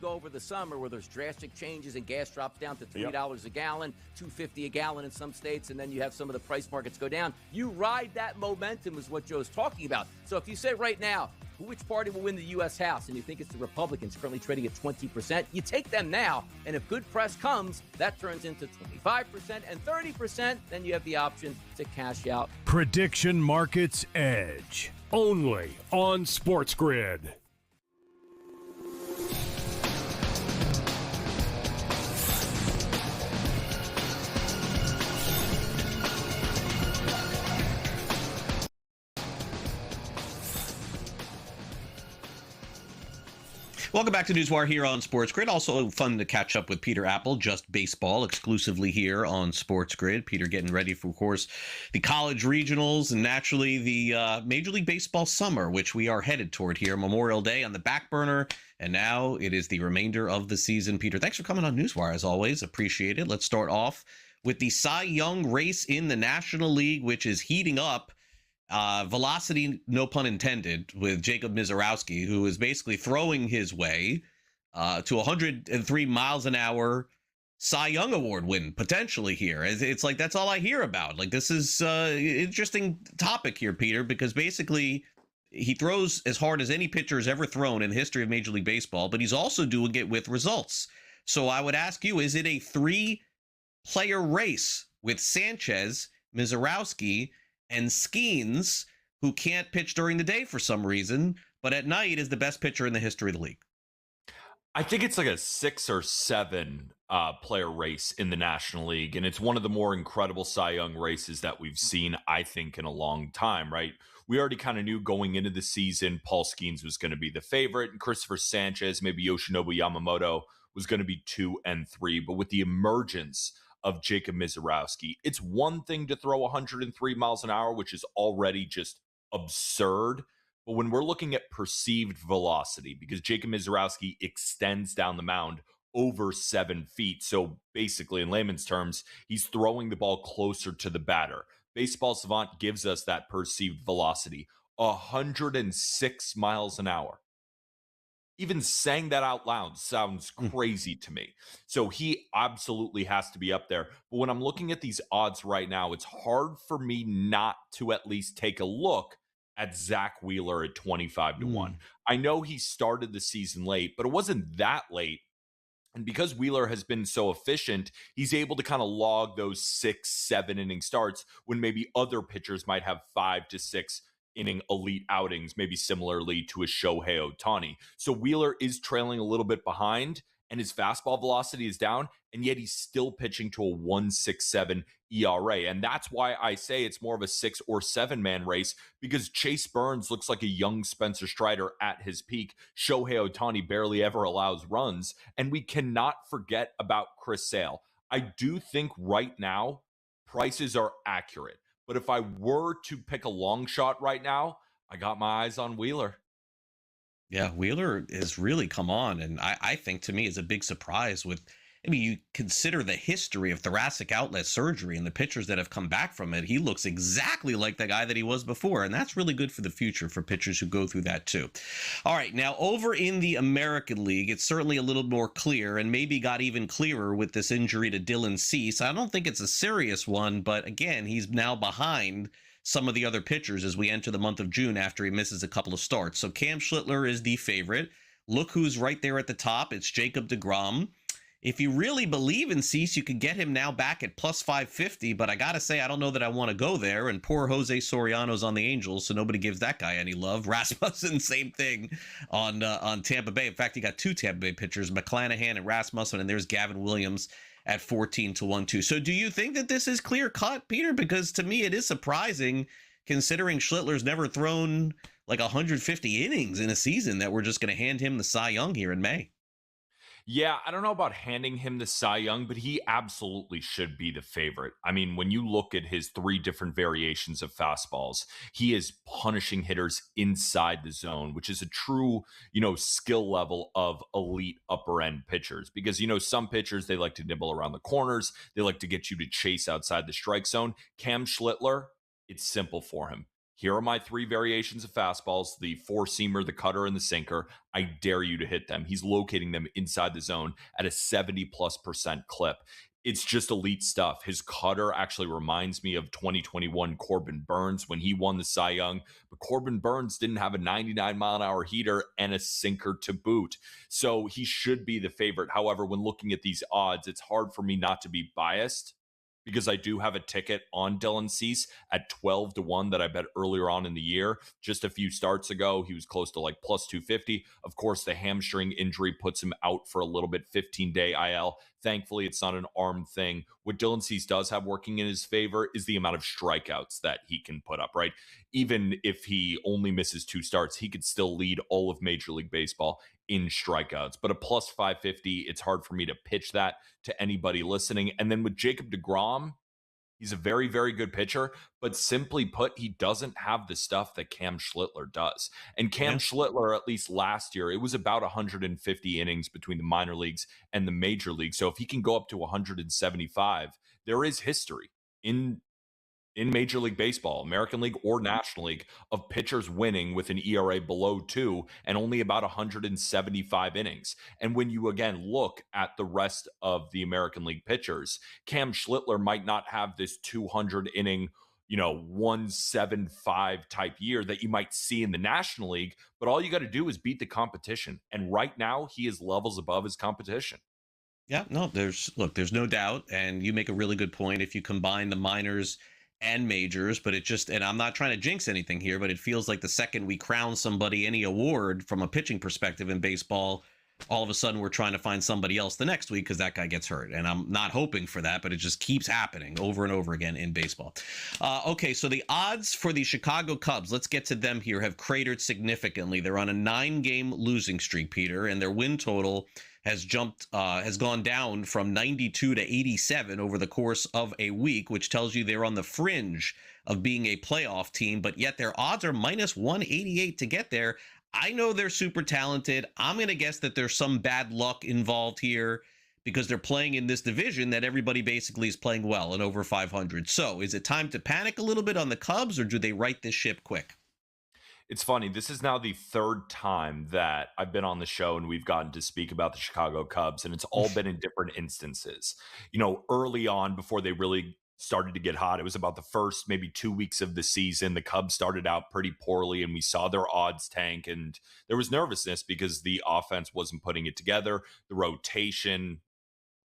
Speaker 16: Over the summer where there's drastic changes and gas drops down to $3 a gallon, $2.50 a gallon in some states, and then you have some of the price markets go down. You ride that momentum is what Joe's talking about. So if you say right now, which party will win the U.S. House, and you think it's the Republicans currently trading at 20%, you take them now, and if good press comes, that turns into 25% and 30%, then you have the option to cash out.
Speaker 13: Prediction Markets Edge, only on SportsGrid.
Speaker 1: Welcome back to NewsWire here on SportsGrid. Also fun to catch up with Peter Appel, just baseball, exclusively here on SportsGrid. Peter getting ready for, of course, the college regionals and naturally the Major League Baseball summer, which we are headed toward here. Memorial Day on the back burner, and now it is the remainder of the season. Peter, thanks for coming on NewsWire as always. Appreciate it. Let's start off with the Cy Young race in the National League, which is heating up. Velocity, no pun intended, with Jacob Misiorowski, who is basically throwing his way to 103 miles an hour Cy Young Award win potentially here. It's like that's all I hear about. Like, this is interesting topic here, Peter, because basically he throws as hard as any pitcher has ever thrown in the history of Major League Baseball, but he's also doing it with results. So I would ask you, is it a 3-player race with Sanchez, Misiorowski, and Skeens, who can't pitch during the day for some reason, but at night is the best pitcher in the history of the league?
Speaker 15: I think it's like a 6 or 7 player race in the National League, and it's one of the more incredible Cy Young races that we've seen, I think, in a long time, right? We already kind of knew going into the season Paul Skeens was going to be the favorite, and Christopher Sanchez, maybe Yoshinobu Yamamoto was going to be 2 and 3, but with the emergence of Jacob Misiorowski, it's one thing to throw 103 miles an hour, which is already just absurd. But when we're looking at perceived velocity, because Jacob Misiorowski extends down the mound over 7 feet. So basically, in layman's terms, he's throwing the ball closer to the batter. Baseball Savant gives us that perceived velocity, 106 miles an hour. Even saying that out loud sounds crazy to me. So he absolutely has to be up there. But when I'm looking at these odds right now, it's hard for me not to at least take a look at Zach Wheeler at 25 to 1. I know he started the season late, but it wasn't that late. And because Wheeler has been so efficient, he's able to kind of log those 6-7 inning starts when maybe other pitchers might have 5 to 6 inning elite outings, maybe similarly to a Shohei Ohtani. So Wheeler is trailing a little bit behind, and his fastball velocity is down, and yet he's still pitching to a 1.67 ERA. And that's why I say it's more of a 6 or 7 man race, because Chase Burns looks like a young Spencer Strider at his peak. Shohei Ohtani barely ever allows runs, and we cannot forget about Chris Sale. I do think right now prices are accurate. But if I were to pick a long shot right now, I got my eyes on Wheeler.
Speaker 1: Yeah, Wheeler has really come on, and I think to me is a big surprise with, I mean, you consider the history of thoracic outlet surgery and the pitchers that have come back from it. He looks exactly like the guy that he was before, and that's really good for the future for pitchers who go through that too. All right, now over in the American League, it's certainly a little more clear, and maybe got even clearer with this injury to Dylan Cease. I don't think it's a serious one, but again, he's now behind some of the other pitchers as we enter the month of June after he misses a couple of starts. So Cam Schlittler is the favorite. Look who's right there at the top. It's Jacob deGrom. If you really believe in Cease, you could get him now back at plus 550, but I got to say, I don't know that I want to go there. And poor Jose Soriano's on the Angels, so nobody gives that guy any love. Rasmussen, same thing on Tampa Bay. In fact, he got 2 Tampa Bay pitchers, McClanahan and Rasmussen, and there's Gavin Williams at 14 to 1 too. So do you think that this is clear cut, Peter? Because to me, it is surprising considering Schlittler's never thrown like 150 innings in a season that we're just going to hand him the Cy Young here in May.
Speaker 15: Yeah, I don't know about handing him the Cy Young, but he absolutely should be the favorite. I mean, when you look at his 3 different variations of fastballs, he is punishing hitters inside the zone, which is a true, skill level of elite upper end pitchers. Because, some pitchers, they like to nibble around the corners. They like to get you to chase outside the strike zone. Cam Schlittler, it's simple for him. Here are my 3 variations of fastballs, the 4-seamer, the cutter, and the sinker. I dare you to hit them. He's locating them inside the zone at a 70+% clip. It's just elite stuff. His cutter actually reminds me of 2021 Corbin Burns when he won the Cy Young, but Corbin Burns didn't have a 99-mile-an-hour heater and a sinker to boot. So he should be the favorite. However, when looking at these odds, it's hard for me not to be biased, because I do have a ticket on Dylan Cease at 12 to 1 that I bet earlier on in the year. Just a few starts ago, he was close to like plus 250. Of course, the hamstring injury puts him out for a little bit, 15-day IL. Thankfully, it's not an arm thing. What Dylan Cease does have working in his favor is the amount of strikeouts that he can put up, right? Even if he only misses 2 starts, he could still lead all of Major League Baseball in strikeouts. But a plus 550, it's hard for me to pitch that to anybody listening. And then with Jacob deGrom, he's a very, very good pitcher, but simply put, he doesn't have the stuff that Cam Schlittler does. And Cam Schlittler, at least last year, it was about 150 innings between the minor leagues and the major league. So if he can go up to 175, there is history in Major League Baseball, American League or National League, of pitchers winning with an ERA below 2 and only about 175 innings. And when you again look at the rest of the American League pitchers, Cam Schlittler might not have this 200 inning, 175 type year that you might see in the National League, but all you got to do is beat the competition. And right now he is levels above his competition.
Speaker 1: Yeah, no, there's no doubt. And you make a really good point. If you combine the minors and majors, but and I'm not trying to jinx anything here, but it feels like the second we crown somebody any award from a pitching perspective in baseball, all of a sudden we're trying to find somebody else the next week because that guy gets hurt. And I'm not hoping for that, but it just keeps happening over and over again in baseball. Okay, so the odds for the Chicago Cubs, let's get to them here, have cratered significantly. They're on a 9-game losing streak, Peter, and their win total has gone down from 92 to 87 over the course of a week, which tells you they're on the fringe of being a playoff team, but yet their odds are minus 188 to get there. I know they're super talented. I'm going to guess that there's some bad luck involved here because they're playing in this division that everybody basically is playing well and over 500. So is it time to panic a little bit on the Cubs, or do they right this ship quick?
Speaker 15: It's funny. This is now the third time that I've been on the show and we've gotten to speak about the Chicago Cubs, and it's all been in different instances. Early on, before they really started to get hot, it was about the first maybe 2 weeks of the season. The Cubs started out pretty poorly and we saw their odds tank, and there was nervousness because the offense wasn't putting it together. The rotation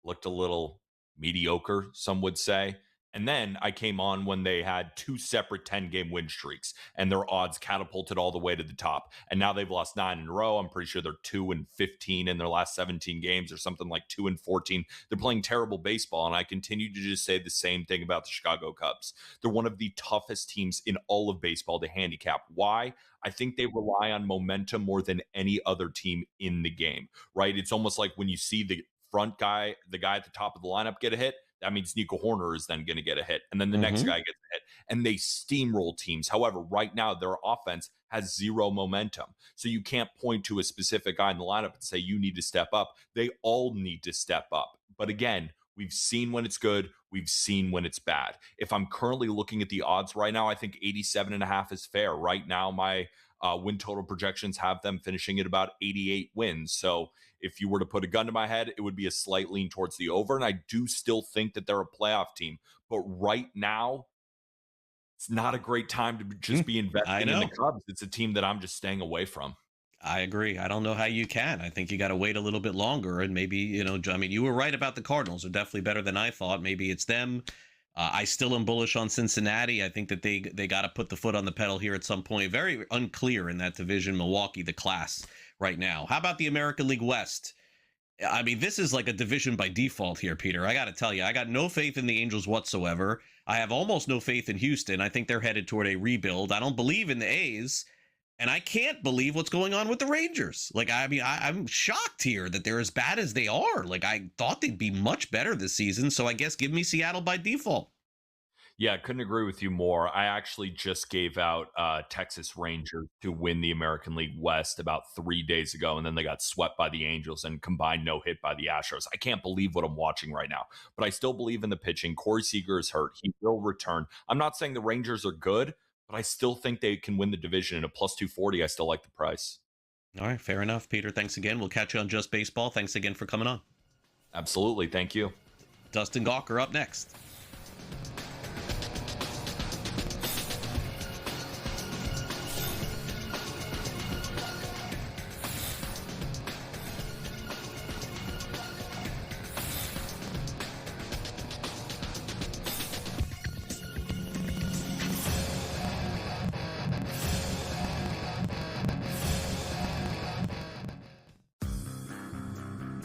Speaker 15: looked a little mediocre, some would say. And then I came on when they had 2 separate 10-game win streaks and their odds catapulted all the way to the top. And now they've lost 9 in a row. I'm pretty sure they're 2-15 in their last 17 games or something like 2-14. They're playing terrible baseball. And I continue to just say the same thing about the Chicago Cubs. They're one of the toughest teams in all of baseball to handicap. Why? I think they rely on momentum more than any other team in the game, right? It's almost like when you see the front guy, the guy at the top of the lineup get a hit, that means Nico Horner is then going to get a hit. And then the next guy gets a hit. And they steamroll teams. However, right now, their offense has zero momentum. So you can't point to a specific guy in the lineup and say, you need to step up. They all need to step up. But again, we've seen when it's good. We've seen when it's bad. If I'm currently looking at the odds right now, I think 87.5 is fair. Right now, my win total projections have them finishing at about 88 wins. So if you were to put a gun to my head, it would be a slight lean towards the over. And I do still think that they're a playoff team. But right now, it's not a great time to just be investing in the Cubs. It's a team that I'm just staying away from.
Speaker 1: I agree. I don't know how you can. I think you got to wait a little bit longer. And maybe, you were right about the Cardinals. They're definitely better than I thought. Maybe it's them. I still am bullish on Cincinnati. I think that they got to put the foot on the pedal here at some point. Very unclear in that division. Milwaukee, the class right now. How about the American League West? I mean, this is like a division by default here, Peter. I got to tell you, I got no faith in the Angels whatsoever. I have almost no faith in Houston. I think they're headed toward a rebuild. I don't believe in the A's. And I can't believe what's going on with the Rangers. I'm shocked here that they're as bad as they are. I thought they'd be much better this season. So I guess give me Seattle by default.
Speaker 15: Yeah, I couldn't agree with you more. I actually just gave out Texas Rangers to win the American League West about 3 days ago, and then they got swept by the Angels and combined no hit by the Astros. I can't believe what I'm watching right now, but I still believe in the pitching. Corey Seager is hurt. He will return. I'm not saying the Rangers are good, but I still think they can win the division. At a plus 240, I still like the price.
Speaker 1: All right, fair enough, Peter. Thanks again. We'll catch you on Just Baseball. Thanks again for coming on.
Speaker 15: Absolutely. Thank you.
Speaker 1: Dustin Gouker up next.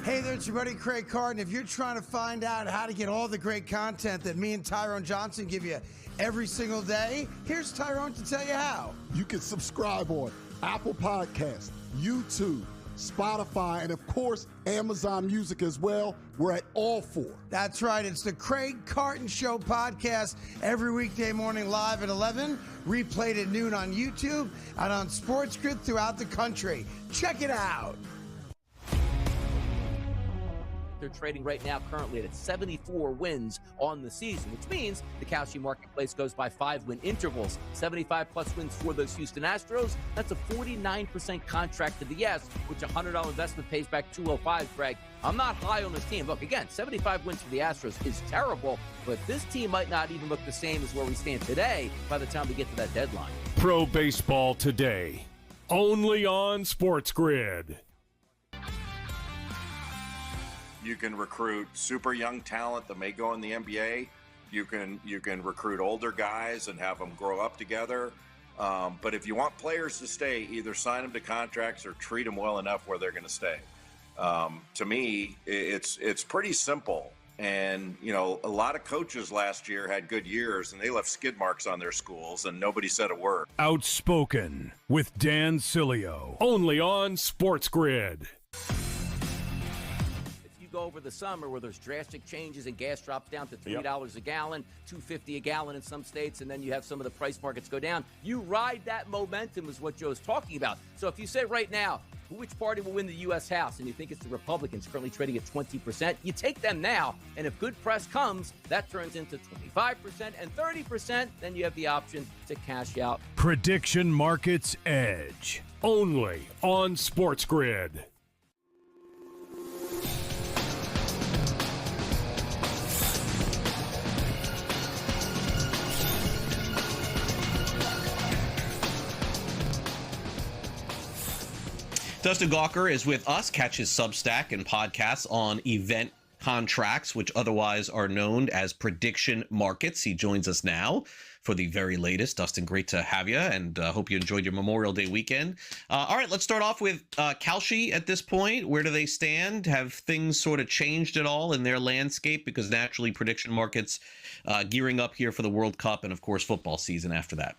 Speaker 18: Hey there, it's your buddy Craig Carton. If you're trying to find out how to get all the great content that me and Tyrone Johnson give you every single day, here's Tyrone to tell you how.
Speaker 19: You can subscribe on Apple Podcasts, YouTube, Spotify, and of course, Amazon Music as well. We're at all 4.
Speaker 18: That's right. It's the Craig Carton Show podcast every weekday morning live at 11, replayed at noon on YouTube and on SportsGrid throughout the country. Check it out.
Speaker 16: They're trading right now currently at 74 wins on the season, which means the Kalshi marketplace goes by 5-win intervals. 75-plus wins for those Houston Astros. That's a 49% contract to the yes, which a $100 investment pays back $205, Greg. I'm not high on this team. Look, again, 75 wins for the Astros is terrible, but this team might not even look the same as where we stand today by the time we get to that deadline.
Speaker 13: Pro Baseball Today, only on SportsGrid.
Speaker 14: You can recruit super young talent that may go in the NBA. You can recruit older guys and have them grow up together. But if you want players to stay, either sign them to contracts or treat them well enough where they're going to stay. To me, it's pretty simple. And, you know, a lot of coaches last year had good years and they left skid marks on their schools and nobody said a word.
Speaker 13: Outspoken with Dan Cilio, only on SportsGrid.
Speaker 16: Go over the summer where there's drastic changes and gas drops down to $3 a gallon, $2.50 a gallon in some states, and then you have some of the price markets go down. You ride that momentum is what Joe's talking about. So if you say right now, which party will win the U.S. House, and you think it's the Republicans currently trading at 20%, you take them now, and if good press comes, that turns into 25% and 30%, then you have the option to cash out.
Speaker 13: Prediction Markets Edge, only on SportsGrid.
Speaker 1: Dustin Gouker is with us. Catch his Substack and podcasts on event contracts, which otherwise are known as prediction markets. He joins us now for the very latest. Dustin, great to have you, and hope you enjoyed your Memorial Day weekend. All right, let's start off with Kalshi at this point. Where do they stand? Have things sort of changed at all in their landscape? Because naturally, prediction markets gearing up here for the World Cup and, of course, football season after that.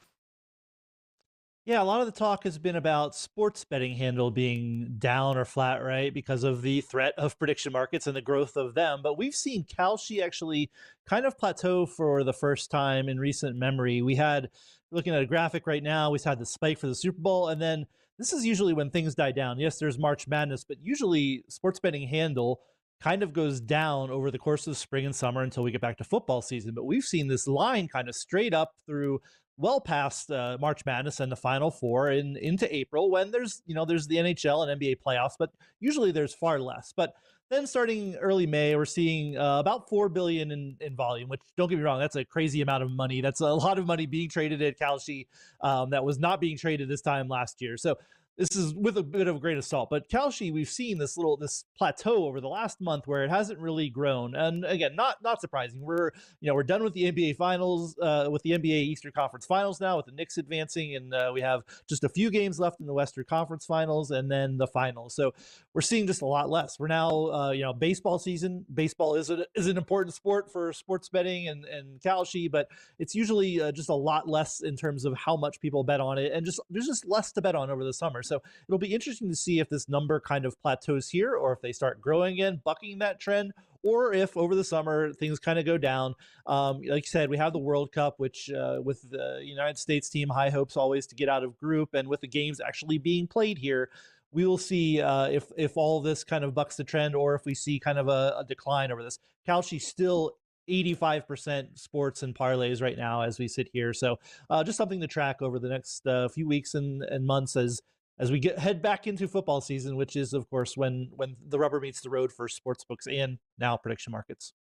Speaker 20: Yeah, a lot of the talk has been about sports betting handle being down or flat, right? Because of the threat of prediction markets and the growth of them. But we've seen Kalshi actually kind of plateau for the first time in recent memory. We had, looking at a graphic right now, we had the spike for the Super Bowl. And then this is usually when things die down. Yes, there's March Madness, but usually sports betting handle kind of goes down over the course of the spring and summer until we get back to football season. But we've seen this line kind of straight up through well past March Madness and the Final Four and into April, when there's the NHL and NBA playoffs, but usually there's far less. But then starting early May, we're seeing about $4 billion in volume, which, don't get me wrong, that's a crazy amount of money. That's a lot of money being traded at Kalshi that was not being traded this time last year. So this is with a bit of a grain of salt, but Kalshi, we've seen this plateau over the last month where it hasn't really grown. And again, not surprising. We're done with the NBA finals, with the NBA Eastern Conference Finals now, with the Knicks advancing, and we have just a few games left in the Western Conference Finals and then the finals. So we're seeing just a lot less. We're now, baseball season. Baseball is an important sport for sports betting and Kalshi, but it's usually just a lot less in terms of how much people bet on it, and there's just less to bet on over the summer. So it'll be interesting to see if this number kind of plateaus here, or if they start growing again, bucking that trend, or if over the summer things kind of go down. Like you said, we have the World Cup, which with the United States team, high hopes always to get out of group, and with the games actually being played here, we will see if all this kind of bucks the trend, or if we see kind of a decline over this. Kalshi still 85% sports and parlays right now as we sit here. So just something to track over the next few weeks and months as we head back into football season, which is, of course, when the rubber meets the road for sports books and now prediction markets.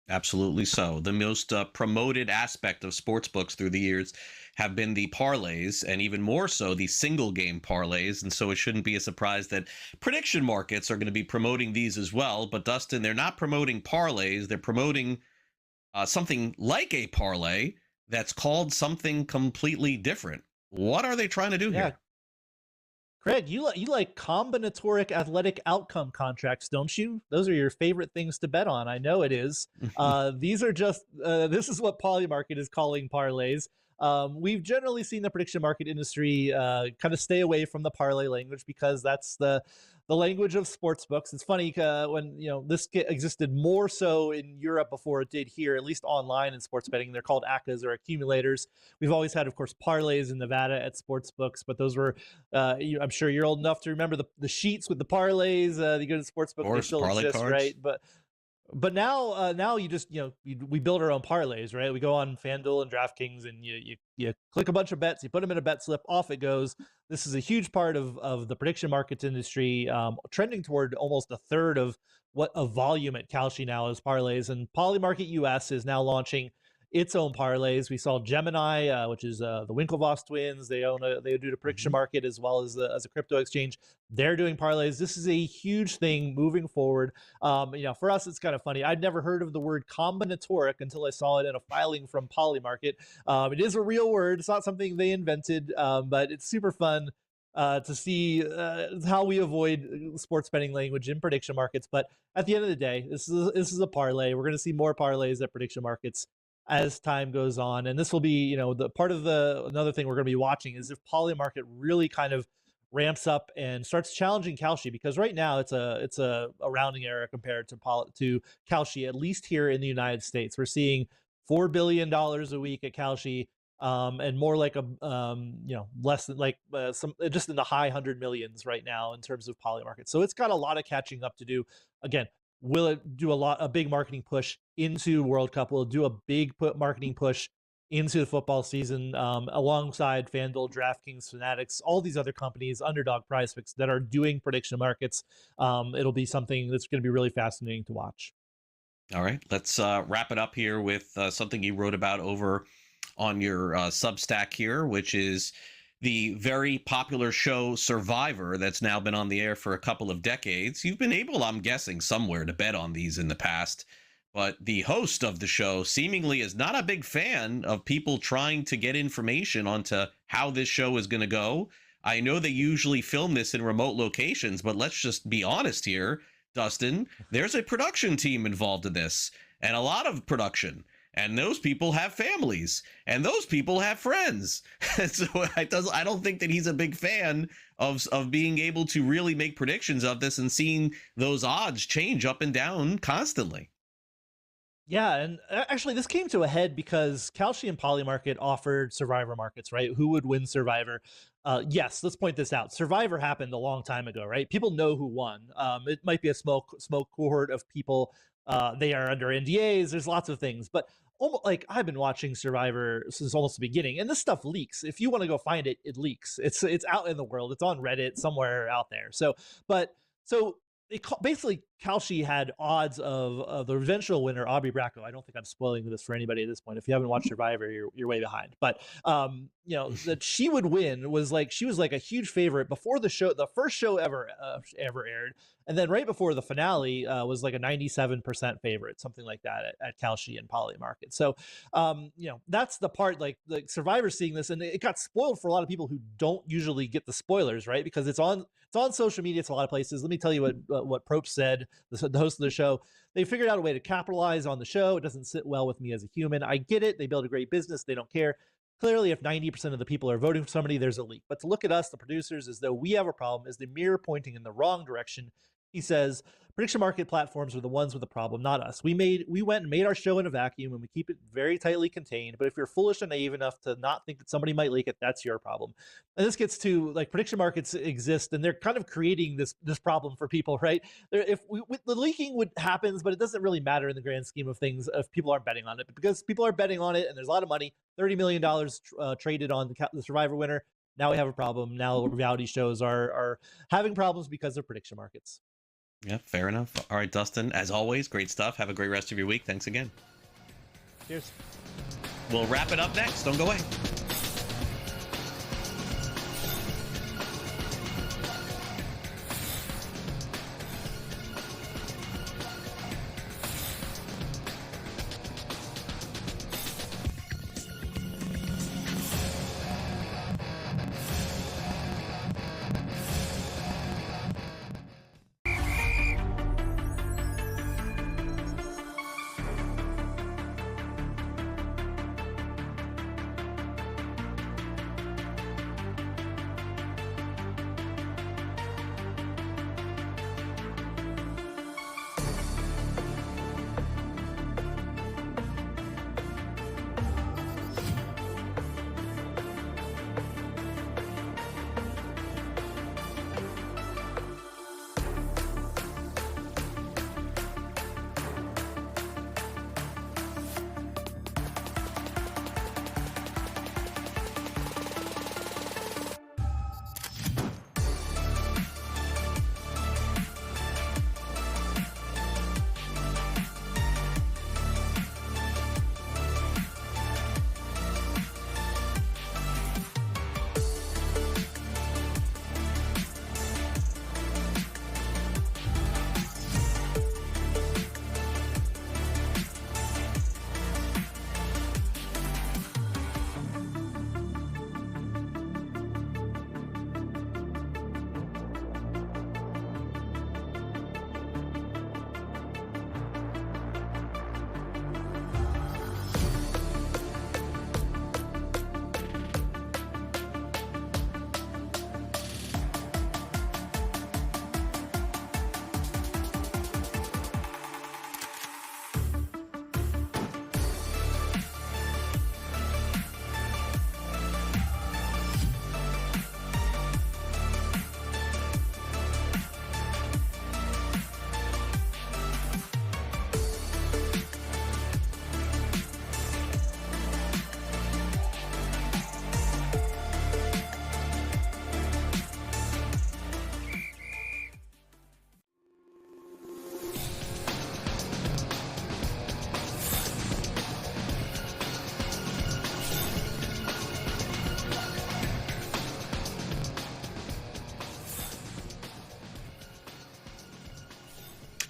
Speaker 1: Absolutely so. The most promoted aspect of sports books through the years have been the parlays, and even more so the single game parlays. And so it shouldn't be a surprise that prediction markets are going to be promoting these as well. But Dustin, they're not promoting parlays. They're promoting something like a parlay that's called something completely different. What are they trying to do here?
Speaker 20: Craig, you like combinatoric athletic outcome contracts, don't you? Those are your favorite things to bet on. I know it is. These are just this is what Polymarket is calling parlays. We've generally seen the prediction market industry kind of stay away from the parlay language, because that's the the language of sports books. It's funny when this existed more so in Europe before it did here, at least online in sports betting. They're called ACCAs or accumulators. We've always had, of course, parlays in Nevada at sports books, but those were I'm sure you're old enough to remember the sheets with the parlays. You go to the sports book, they still exist, cards. Right? But now you just we build our own parlays, right? We go on FanDuel and DraftKings, and you click a bunch of bets, you put them in a bet slip, off it goes. This is a huge part of the prediction markets industry, trending toward almost a third of volume at Kalshi now is parlays. And Polymarket US is now launching its own parlays. We saw Gemini, which is the Winklevoss twins. They do the prediction market as well as a crypto exchange. They're doing parlays. This is a huge thing moving forward. For us, it's kind of funny. I'd never heard of the word combinatoric until I saw it in a filing from Polymarket. It is a real word. It's not something they invented, but it's super fun to see how we avoid sports betting language in prediction markets. But at the end of the day, this is a parlay. We're going to see more parlays at prediction markets as time goes on, and this will be the part of another thing we're going to be watching is if Polymarket really kind of ramps up and starts challenging Kalshi, because right now it's a rounding error compared to Kalshi, at least here in the United States. We're seeing $4 billion a week at Kalshi, and more like less than some just in the high 100 millions right now in terms of Polymarket. So it's got a lot of catching up to do. Again, will it do a big marketing push into World Cup? Will it do a big marketing push into the football season alongside FanDuel, DraftKings, Fanatics, all these other companies, Underdog, PrizePicks that are doing prediction markets? It'll be something that's going to be really fascinating to watch.
Speaker 1: All right, let's wrap it up here with something you wrote about over on your Substack here, which is the very popular show Survivor that's now been on the air for a couple of decades. You've been able, I'm guessing, somewhere to bet on these in the past, but the host of the show seemingly is not a big fan of people trying to get information onto how this show is going to go. I know they usually film this in remote locations, but let's just be honest here, Dustin. There's a production team involved in this, and a lot of production. And those people have families, and those people have friends. So I don't think that he's a big fan of being able to really make predictions of this and seeing those odds change up and down constantly.
Speaker 20: Yeah, and actually this came to a head because Kalshi and Polymarket offered Survivor markets, right? Who would win Survivor? Yes, let's point this out. Survivor happened a long time ago, right? People know who won. It might be a small cohort of people. They are under NDAs. There's lots of things, but I've been watching Survivor since almost the beginning, and this stuff leaks. If you want to go find it, it leaks. It's out in the world. It's on Reddit somewhere out there. So basically Kalshi had odds of the eventual winner, Aubrey Bracco. I don't think I'm spoiling this for anybody at this point. If you haven't watched Survivor, you're way behind. But that she would win she was like a huge favorite before the show, the first show ever aired, and then right before the finale was like a 97% favorite, something like that at Kalshi and Polymarket. So that's the part like Survivor seeing this, and it got spoiled for a lot of people who don't usually get the spoilers, right? Because it's on social media, it's a lot of places. Let me tell you what Probst said, the host of the show. They figured out a way to capitalize on the show. It doesn't sit well with me as a human. I get it. They build a great business. They don't care. Clearly, if 90% of the people are voting for somebody, there's a leak. But to look at us, the producers, as though we have a problem, is the mirror pointing in the wrong direction. He says, prediction market platforms are the ones with the problem, not us. We went and made our show in a vacuum, and we keep it very tightly contained. But if you're foolish and naive enough to not think that somebody might leak it, that's your problem. And this gets to prediction markets exist, and they're kind of creating this problem for people, right? The leaking happens, but it doesn't really matter in the grand scheme of things if people aren't betting on it. But because people are betting on it, and there's a lot of money, $30 million traded on the Survivor winner. Now we have a problem. Now reality shows are having problems because of prediction markets.
Speaker 1: Yeah, fair enough. All right, Dustin, as always, great stuff. Have a great rest of your week. Thanks again.
Speaker 20: Cheers.
Speaker 1: We'll wrap it up next. Don't go away.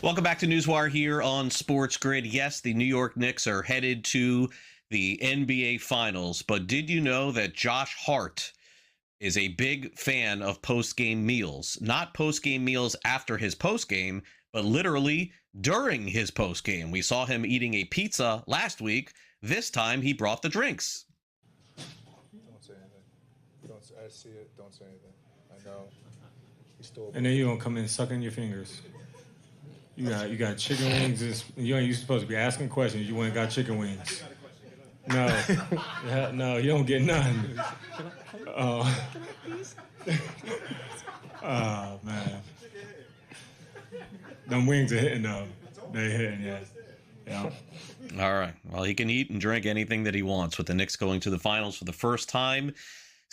Speaker 1: Welcome back to NewsWire here on SportsGrid. Yes, the New York Knicks are headed to the NBA Finals, but did you know that Josh Hart is a big fan of post-game meals? Not post-game meals after his post-game, but literally during his post-game. We saw him eating a pizza last week. This time he brought the drinks.
Speaker 6: Don't say anything. I see it. Don't say anything. I know.
Speaker 21: And then you're going to come in sucking your fingers. You got chicken wings. You're supposed to be asking questions. You went and got chicken wings. No, you don't get none. Oh, oh man. Them wings are hitting though. They hitting, yeah.
Speaker 1: All right. Well, he can eat and drink anything that he wants with the Knicks going to the finals for the first time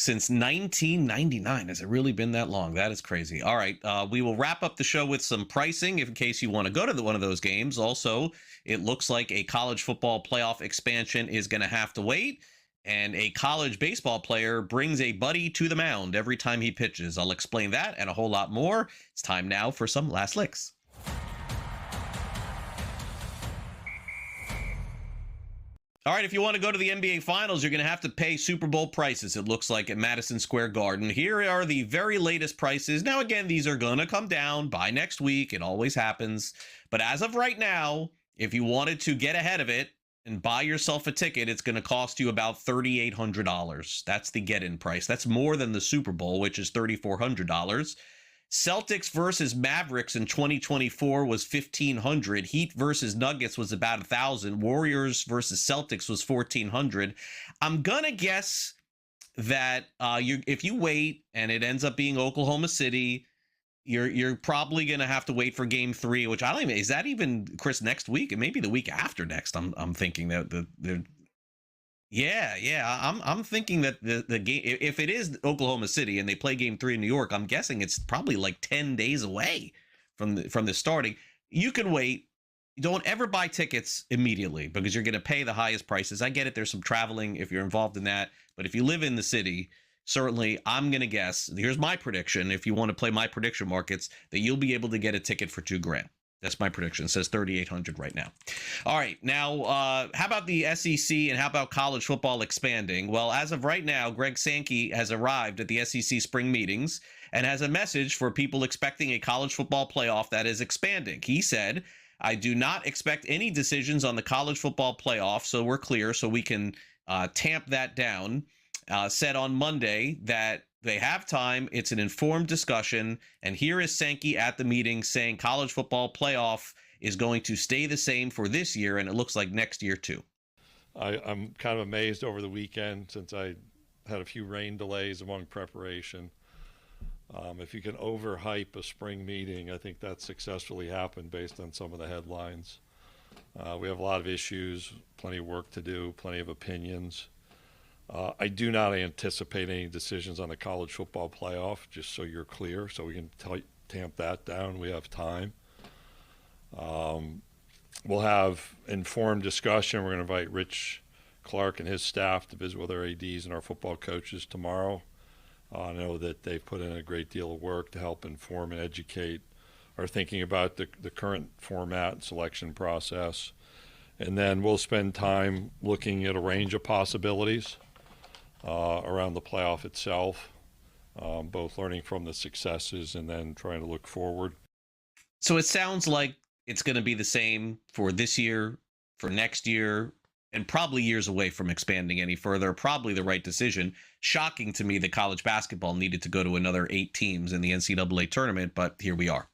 Speaker 1: since 1999. Has it really been that long? That is crazy. All right. We will wrap up the show with some pricing in case you want to go to one of those games. Also, it looks like a college football playoff expansion is going to have to wait. And a college baseball player brings a buddy to the mound every time he pitches. I'll explain that and a whole lot more. It's time now for some last licks. All right, if you want to go to the NBA Finals, you're going to have to pay Super Bowl prices, it looks like, at Madison Square Garden. Here are the very latest prices. Now, again, these are going to come down by next week. It always happens. But as of right now, if you wanted to get ahead of it and buy yourself a ticket, it's going to cost you about $3,800. That's the get-in price. That's more than the Super Bowl, which is $3,400. Celtics versus Mavericks in 2024 was $1,500. Heat versus Nuggets was about $1,000. Warriors versus Celtics was $1,400. I'm gonna guess that if you wait and it ends up being Oklahoma City, you're probably gonna have to wait for Game 3, which I don't even, is that even, Chris, next week? It may be the week after next. I'm thinking that I'm thinking that the game, if it is Oklahoma City and they play Game 3 in New York, I'm guessing it's probably like 10 days away from the starting. You can wait. Don't ever buy tickets immediately because you're going to pay the highest prices. I get it. There's some traveling if you're involved in that. But if you live in the city, certainly I'm going to guess, here's my prediction, if you want to play my prediction markets, that you'll be able to get a ticket for $2,000. That's my prediction. It says 3,800 right now. All right. Now, how about the SEC and how about college football expanding? Well, as of right now, Greg Sankey has arrived at the SEC spring meetings and has a message for people expecting a college football playoff that is expanding. He said, I do not expect any decisions on the college football playoff, so we're clear, so we can tamp that down. Said on Monday that they have time. It's an informed discussion. And here is Sankey at the meeting saying college football playoff is going to stay the same for this year, and it looks like next year too.
Speaker 22: I'm kind of amazed over the weekend since I had a few rain delays among preparation. If you can overhype a spring meeting, I think that successfully happened based on some of the headlines. We have a lot of issues, plenty of work to do, plenty of opinions. I do not anticipate any decisions on the college football playoff, just so you're clear, so we can tamp that down. We have time. We'll have informed discussion. We're going to invite Rich Clark and his staff to visit with our ADs and our football coaches tomorrow. I know that they've put in a great deal of work to help inform and educate our thinking about the current format and selection process. And then we'll spend time looking at a range of possibilities around the playoff itself, both learning from the successes and then trying to look forward.
Speaker 1: So it sounds like it's going to be the same for this year, for next year, and probably years away from expanding any further. Probably the right decision. Shocking to me that college basketball needed to go to another 8 teams in the NCAA tournament, but here we are.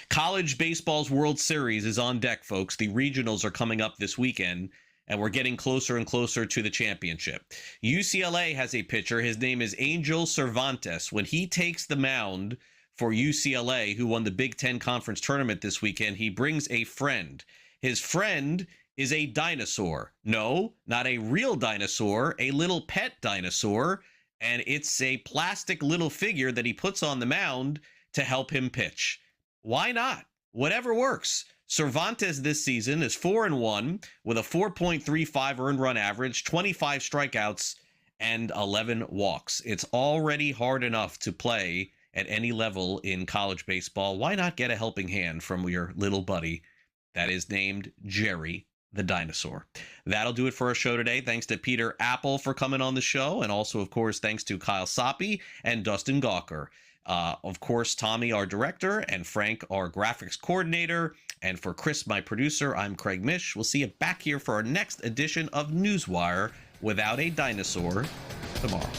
Speaker 1: College baseball's World Series is on deck, folks. The regionals are coming up this weekend, and we're getting closer and closer to the championship. UCLA has a pitcher. His name is Angel Cervantes. When he takes the mound for UCLA, who won the Big Ten Conference Tournament this weekend, he brings a friend. His friend is a dinosaur. No, not a real dinosaur, a little pet dinosaur, and it's a plastic little figure that he puts on the mound to help him pitch. Why not? Whatever works. Cervantes this season is 4-1 with a 4.35 earned run average, 25 strikeouts, and 11 walks. It's already hard enough to play at any level in college baseball, why not get a helping hand from your little buddy that is named Jerry the Dinosaur? That'll do it for our show today. Thanks to Peter Appel for coming on the show. And also, of course, thanks to Kyle Soppe and Dustin Gouker. Of course, Tommy, our director, and Frank, our graphics coordinator. And for Chris, my producer, I'm Craig Mish. We'll see you back here for our next edition of NewsWire Without a Dinosaur tomorrow.